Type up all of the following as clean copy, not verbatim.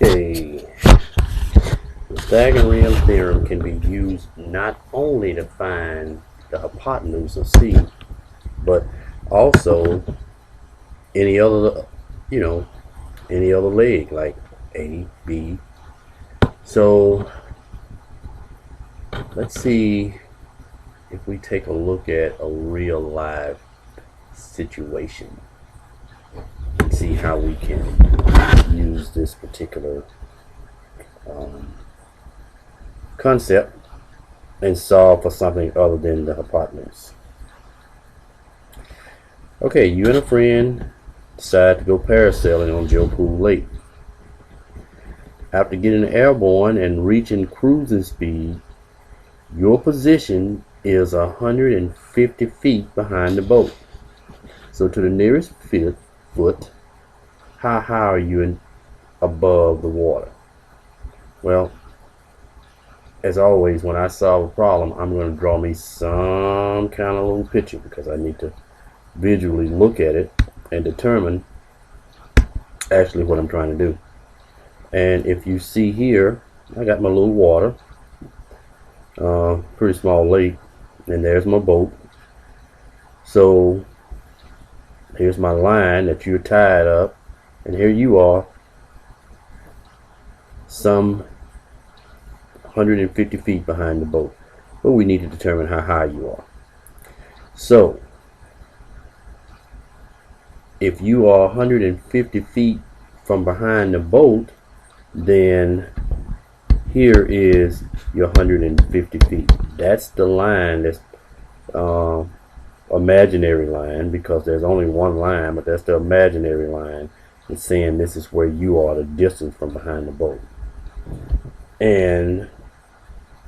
Okay, the Pythagorean theorem can be used not only to find the hypotenuse of C, but also any other, you know, any other leg like A, B. So let's see if we take a look at a real live situation and see how we can use this particular concept and solve for something other than the hypotenuse. Okay, you and a friend decide to go parasailing on Joe Pool Lake. After getting airborne and reaching cruising speed, your position is 150 feet behind the boat. So to the nearest foot, how high are you above the water? Well, as always, when I solve a problem, I'm going to draw me some kind of little picture because I need to visually look at it and determine actually what I'm trying to do. And if you see here, I got my little water, pretty small lake, and there's my boat. So here's my line that you're tied up, and here you are, some 150 feet behind the boat. But we need to determine how high you are. So if you are 150 feet from behind the boat, then here is your 150 feet. That's the line that's imaginary line, because there's only one line, but that's the imaginary line. It's saying this is where you are, the distance from behind the boat. And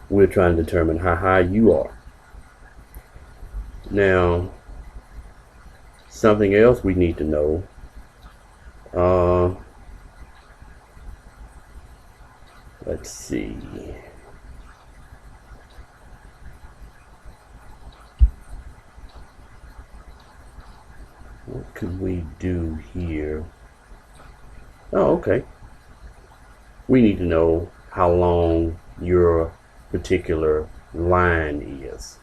we're trying to determine how high you are. Now, something else we need to know. Let's see. What could we do here? Oh, okay. We need to know how long your particular line is.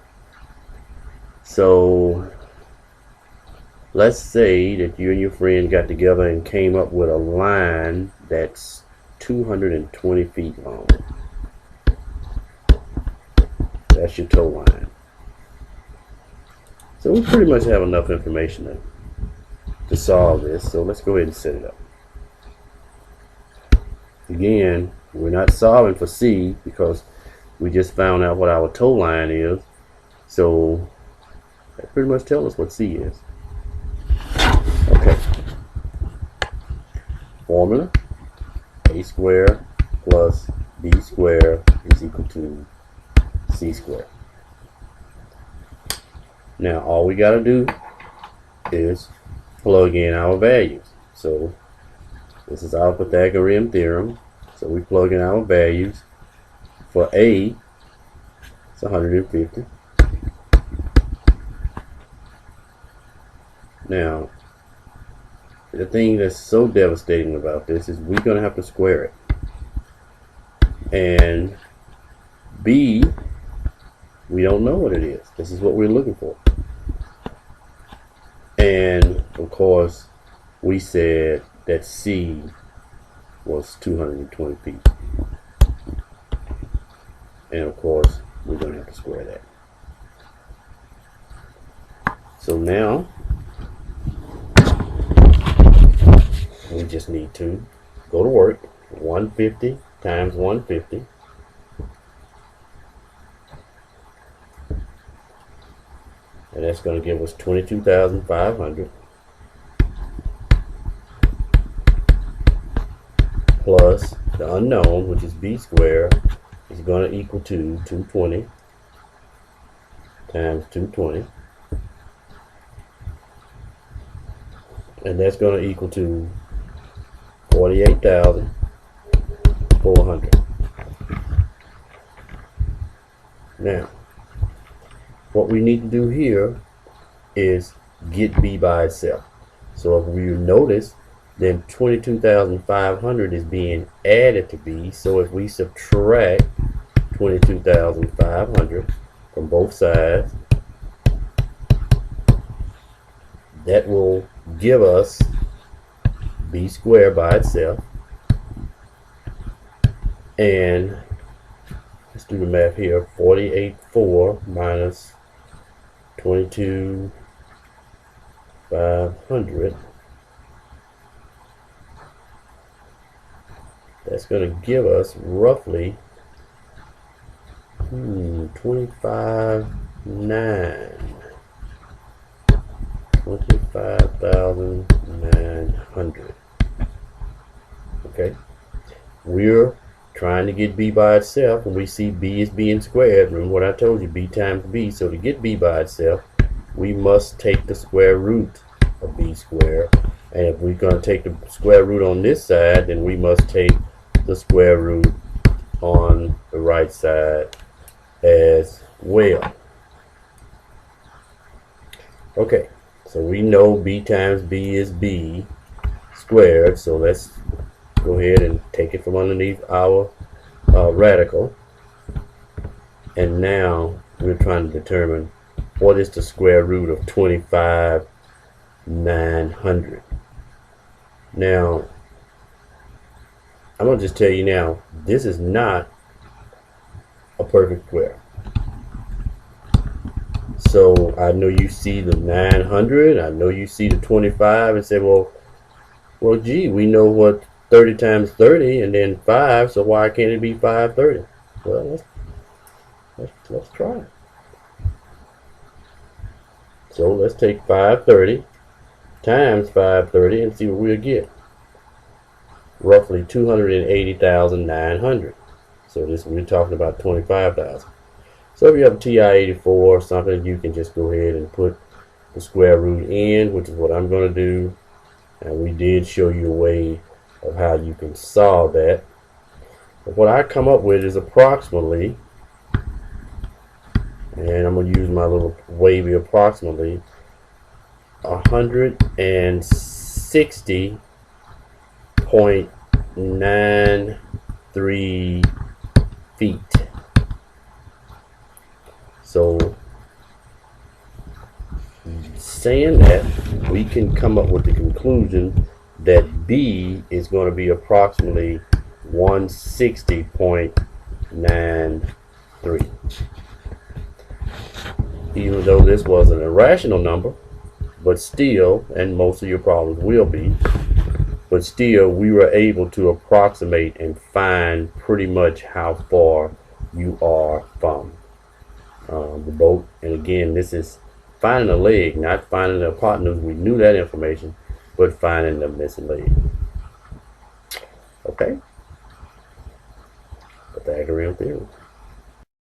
So let's say that you and your friend got together and came up with a line that's 220 feet long. That's your tow line. So we pretty much have enough information to solve this. So let's go ahead and set it up. Again, we're not solving for C because we just found out what our tow line is. So that pretty much tells us what C is. Okay. Formula: A squared plus B squared is equal to C squared. Now all we got to do is plug in our values. So this is our Pythagorean theorem. So we plug in our values. For A, it's 150. Now, the thing that's so devastating about this is we're going to have to square it. And B, we don't know what it is. This is what we're looking for. And of course, we said that C was 220 feet. And of course, we're going to have to square that. So now, we just need to go to work. 150 times 150. And that's going to give us 22,500 plus the unknown, which is B squared, is going to equal to 220 times 220. And that's going to equal to 48,400. Now, what we need to do here is get B by itself. So if you notice, then 22,500 is being added to B. So if we subtract 22,500 from both sides, that will give us B squared by itself. And let's do the math here. 48.4 minus 22,500. That's going to give us roughly 25,900. Okay, we're trying to get B by itself, and we see B is being squared. Remember what I told you, B times B. So to get B by itself, we must take the square root of B squared. And if we're going to take the square root on this side, then we must take the square root on the right side as well. Okay, so we know B times B is B squared, so let's go ahead and take it from underneath our radical. And now we're trying to determine what is the square root of 25,900. Now, I'm going to just tell you now, this is not a perfect square. So I know you see the 900, I know you see the 25 and say, well gee, we know what 30 times 30 and then 5, so why can't it be 530? Well, let's try it. So let's take 530 times 530 and see what we'll get. Roughly 280,900. So this, we're talking about 25,000. So if you have a TI-84 or something, you can just go ahead and put the square root in, which is what I'm going to do. And we did show you a way of how you can solve that. But what I come up with is approximately, and I'm going to use my little wavy approximately, 160.93 feet. So saying that, we can come up with the conclusion that B is going to be approximately 160.93. Even though this was an irrational number, but still, and most of your problems will be, but still we were able to approximate and find pretty much how far you are from the boat. And again, this is finding a leg, not finding the hypotenuse. We knew that information, but finding the missing leg. Okay? Pythagorean theorem.